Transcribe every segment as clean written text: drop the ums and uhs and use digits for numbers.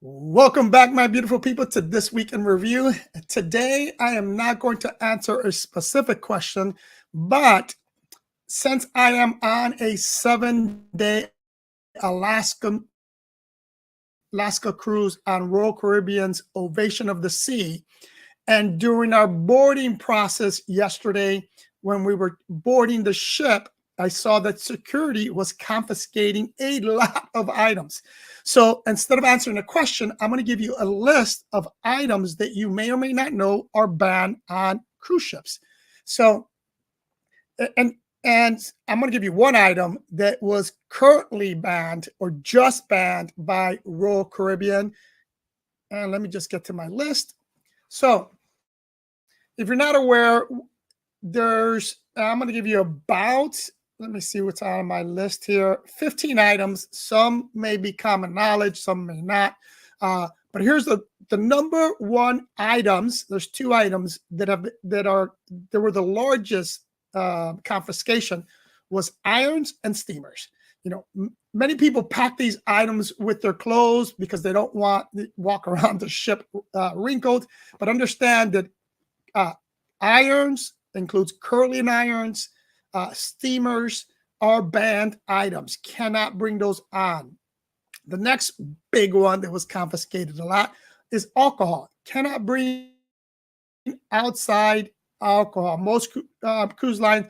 Welcome back, my beautiful people, to This Week in Review. Today, I am not going to answer a specific question, but since I am on a 7-day Alaska cruise on Royal Caribbean's Ovation of the Sea, and during our boarding process yesterday, when we were boarding the ship, I saw that security was confiscating a lot of items. So instead of answering a question, I'm going to give you a list of items that you may or may not know are banned on cruise ships. So, and I'm going to give you one item that was currently banned or just banned by Royal Caribbean. And let me just get to my list. So, if you're not aware, I'm going to give you about, let me see what's on my list here, 15 items. Some may be common knowledge, some may not. But here's the number one items. There's two items that were the largest confiscation was irons and steamers. Many people pack these items with their clothes because they don't want to walk around the ship wrinkled. But understand that irons includes curling irons, steamers are banned items. Cannot bring those on. The next big one that was confiscated a lot is alcohol. Cannot bring outside alcohol. Most cruise lines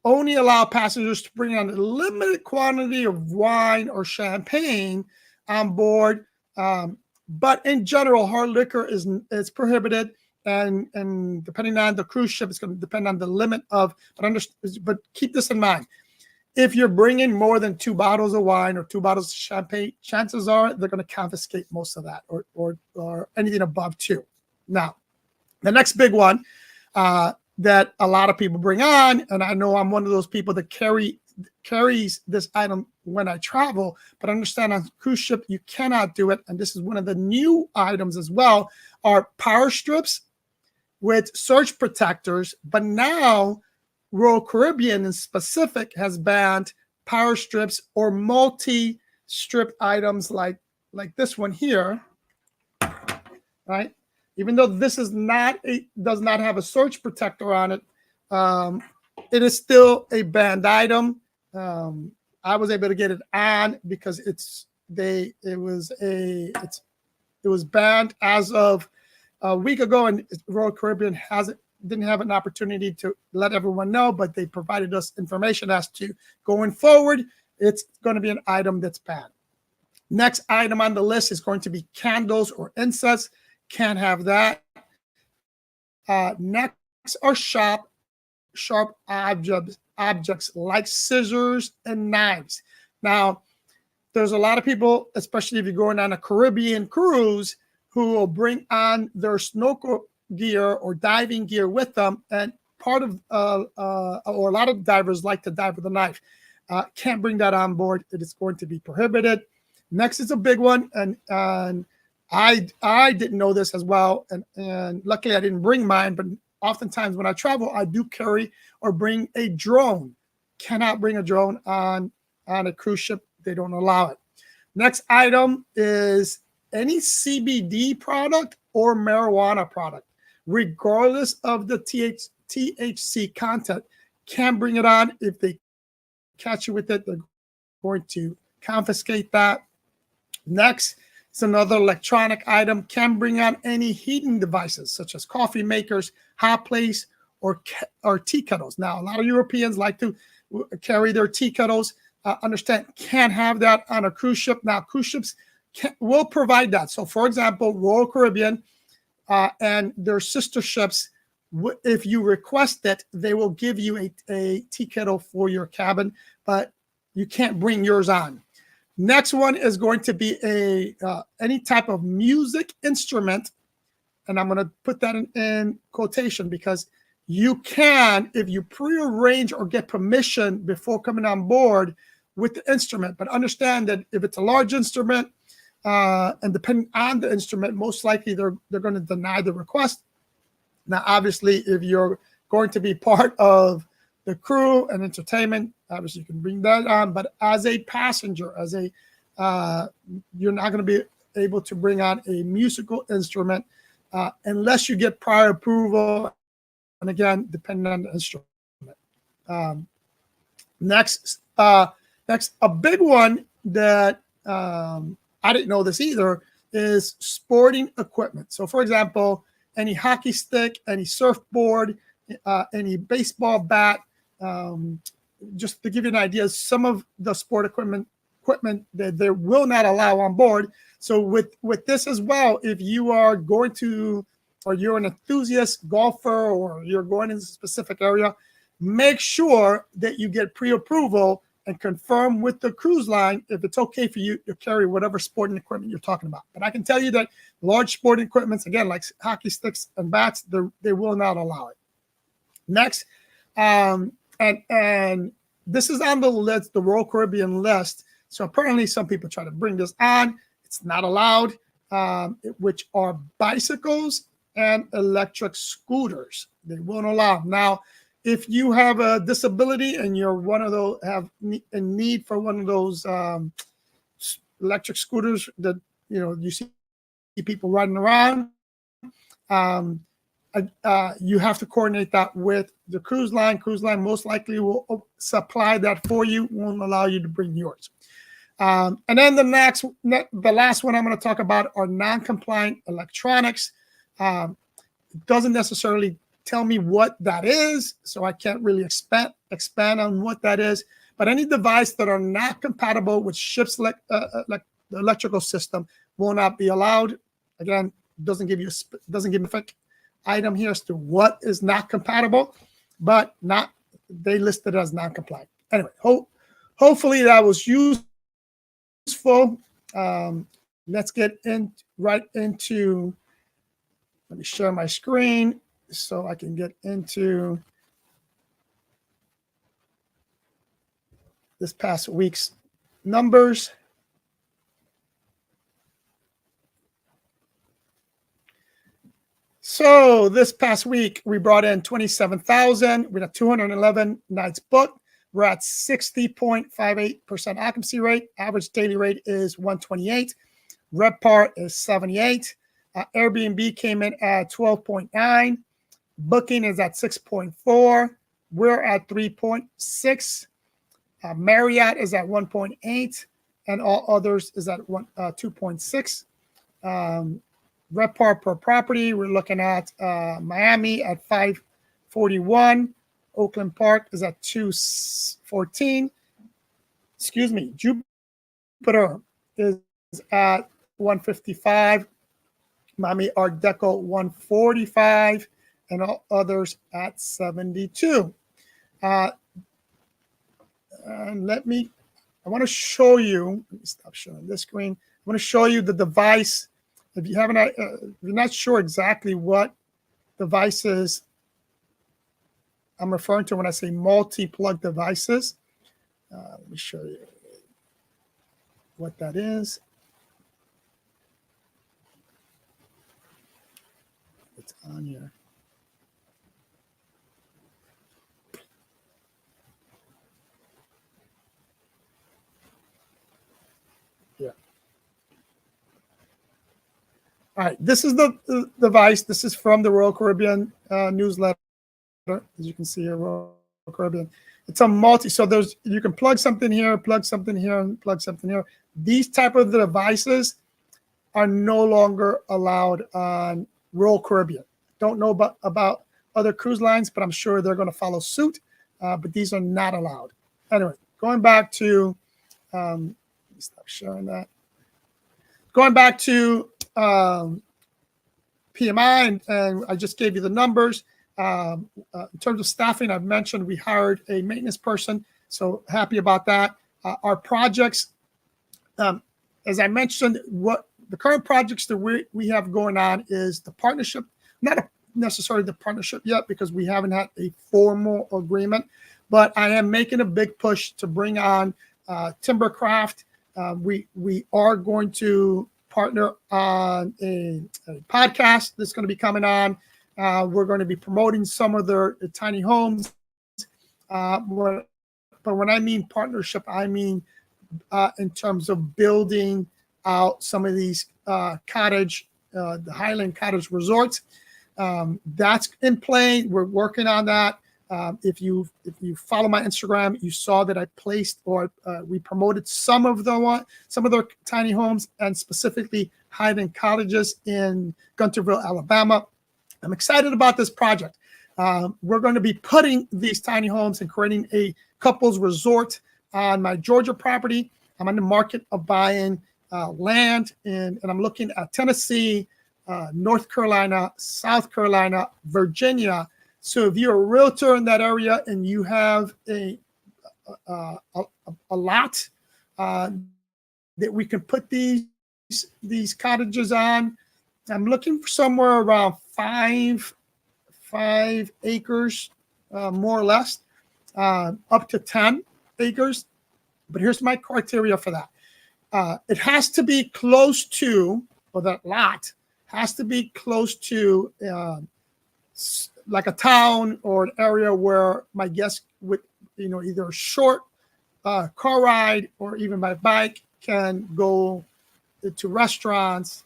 only allow passengers to bring on a limited quantity of wine or champagne on board. But in general, hard liquor is prohibited. And depending on the cruise ship, it's going to depend on the limit of, but keep this in mind. If you're bringing more than 2 bottles of wine or 2 bottles of champagne, chances are they're going to confiscate most of that or anything above 2. Now, the next big one that a lot of people bring on, and I know I'm one of those people that carries this item when I travel, but understand on cruise ship, you cannot do it. And this is one of the new items as well, are power strips with surge protectors. But now Royal Caribbean in specific has banned power strips or multi-strip items like this one here, right? Even though this is does not have a surge protector on it, it is still a banned item. I was able to get it on because it was banned as of a week ago, and Royal Caribbean didn't have an opportunity to let everyone know, but they provided us information as to going forward, it's going to be an item that's banned. Next item on the list is going to be candles or incense. Can't have that. Next are sharp objects like scissors and knives. Now, there's a lot of people, especially if you're going on a Caribbean cruise, who will bring on their snorkel gear or diving gear with them. And part of, or a lot of divers like to dive with a knife. Can't bring that on board. It is going to be prohibited. Next is a big one. And I didn't know this as well. And luckily I didn't bring mine, but oftentimes when I travel, I do carry or bring a drone. Cannot bring a drone on a cruise ship. They don't allow it. Next item is any CBD product or marijuana product, regardless of the THC content. Can't bring it on. If they catch you with it, they're going to confiscate that. Next is another electronic item. Can bring on any heating devices such as coffee makers, hot plates, or tea kettles. Now, a lot of Europeans like to carry their tea kettles. Understand, can't have that on a cruise ship. Now, cruise ships will provide that. So, for example, Royal Caribbean and their sister ships, if you request it, they will give you a tea kettle for your cabin, but you can't bring yours on. Next one is going to be any type of music instrument, and I'm going to put that in quotation because you can, if you prearrange or get permission before coming on board with the instrument. But understand that if it's a large instrument, and depending on the instrument, most likely they're going to deny the request. Now, obviously, if you're going to be part of the crew and entertainment, obviously you can bring that on. But as a passenger, you're not going to be able to bring on a musical instrument unless you get prior approval. And again, depending on the instrument. Um, next, a big one that I didn't know this either is sporting equipment. So, for example, any hockey stick, any surfboard, any baseball bat. Just to give you an idea, some of the sport equipment that they will not allow on board. So with this as well, if you are going to, or you're an enthusiast golfer, or you're going in a specific area, make sure that you get pre-approval and confirm with the cruise line if it's okay for you to carry whatever sporting equipment you're talking about. But I can tell you that large sporting equipments, again, like hockey sticks and bats, they will not allow it. Next, and this is on the list, the Royal Caribbean list. So apparently some people try to bring this on. It's not allowed, which are bicycles and electric scooters. They won't allow. Now, if you have a disability and you're one of those, have a need for one of those electric scooters that you see people riding around, you have to coordinate that with the cruise line. Cruise line most likely will supply that for you, won't allow you to bring yours. And then the last one I'm going to talk about are non-compliant electronics. It doesn't necessarily tell me what that is, so I can't really expand on what that is. But any device that are not compatible with ship's the electrical system will not be allowed. Again, doesn't give me a item here as to what is not compatible, but they listed as non-compliant. Anyway, hopefully that was useful. Let's get right into. Let me share my screen so I can get into this past week's numbers. So this past week, we brought in 27,000. We got 211 nights booked. We're at 60.58% occupancy rate. Average daily rate is 128. RevPAR is 78. Airbnb came in at 12.9. Booking is at 6.4. We're at 3.6. Marriott is at 1.8. And all others is at 2.6. RevPAR per property, we're looking at Miami at 541. Oakland Park is at 214. Excuse me, Jupiter is at 155. Miami Art Deco 145, and all others at 72. And I want to show you. Let me stop showing this screen. I want to show you the device. If you're not sure exactly what devices I'm referring to when I say multi-plug devices, let me show you what that is. It's on here. Yeah. All right. This is the device. This is from the Royal Caribbean newsletter. As you can see here, Royal Caribbean. It's a multi. So you can plug something here, plug something here, and plug something here. These type of devices are no longer allowed on Royal Caribbean. Don't know about other cruise lines, but I'm sure they're going to follow suit. But these are not allowed. Anyway, going back to, let me stop sharing that. Going back to PMI, and I just gave you the numbers. In terms of staffing, I've mentioned we hired a maintenance person, so happy about that. Our projects, as I mentioned, what the current projects that we have going on is the partnership, not necessarily the partnership yet because we haven't had a formal agreement, but I am making a big push to bring on Timbercraft. We are going to partner on a podcast that's going to be coming on. We're going to be promoting some of their tiny homes. But when I mean partnership, I mean in terms of building out some of these Cottage, the Highland Cottage Resort. That's in play. We're working on that. If you follow my Instagram, you saw that I placed or we promoted some of their tiny homes, and specifically Highland Cottages in Gunterville, Alabama. I'm excited about this project. We're going to be putting these tiny homes and creating a couples resort on my Georgia property. I'm in the market of buying land, and I'm looking at Tennessee, North Carolina, South Carolina, Virginia. So if you're a realtor in that area and you have a lot that we can put these cottages on, I'm looking for somewhere around 5 acres, more or less, up to 10 acres. But here's my criteria for that. It has to be close to, or that lot has to be close to like a town or an area where my guests would, either a short car ride or even by bike can go to restaurants,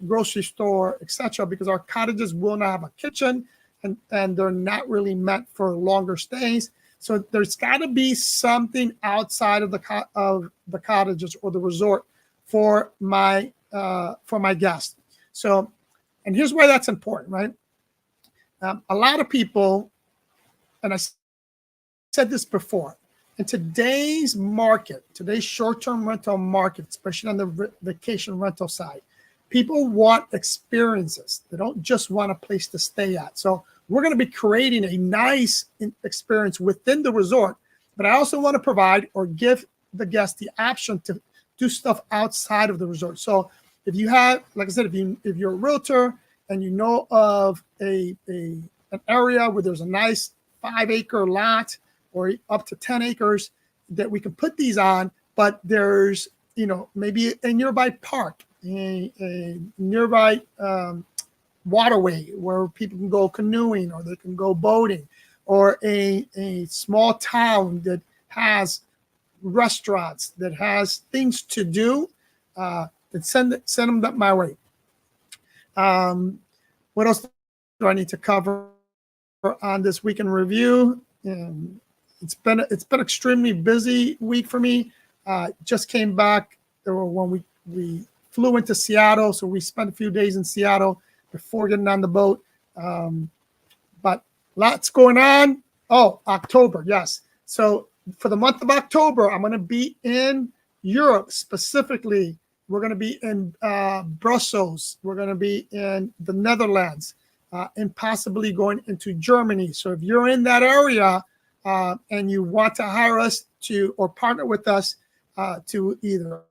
grocery store, etc. Because our cottages will not have a kitchen, and they're not really meant for longer stays. So there's got to be something outside of the cottages or the resort for my guests. So, and here's why that's important, right? A lot of people, and I said this before, in today's market, today's short-term rental market, especially on the vacation rental side, people want experiences. They don't just want a place to stay at. So we're going to be creating a nice experience within the resort, but I also want to provide or give the guest the option to do stuff outside of the resort. So if you have, like I said, if you're a realtor and you know of an area where there's a nice 5-acre lot or up to 10 acres that we can put these on, but there's, maybe a nearby park, a nearby waterway where people can go canoeing or they can go boating, or a small town that has restaurants, that has things to do, then send them my way. What else do I need to cover on this weekend review? It's been extremely busy week for me. Just came back when we flew into Seattle, so we spent a few days in Seattle before getting on the boat. But lots going on. Oh, October, yes. So for the month of October, I'm going to be in Europe. Specifically, we're going to be in Brussels. We're going to be in the Netherlands, and possibly going into Germany. So if you're in that area and you want to hire us or partner with us to either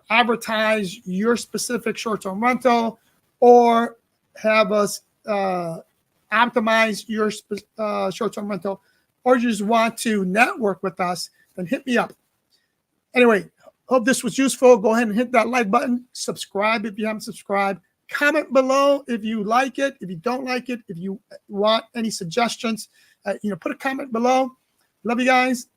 advertise your specific short-term rental or have us optimize your short-term rental, or you just want to network with us, then hit me up. Anyway, hope this was useful. Go ahead and hit that like button. Subscribe if you haven't subscribed. Comment below if you like it, if you don't like it, if you want any suggestions. Put a comment below. Love you guys.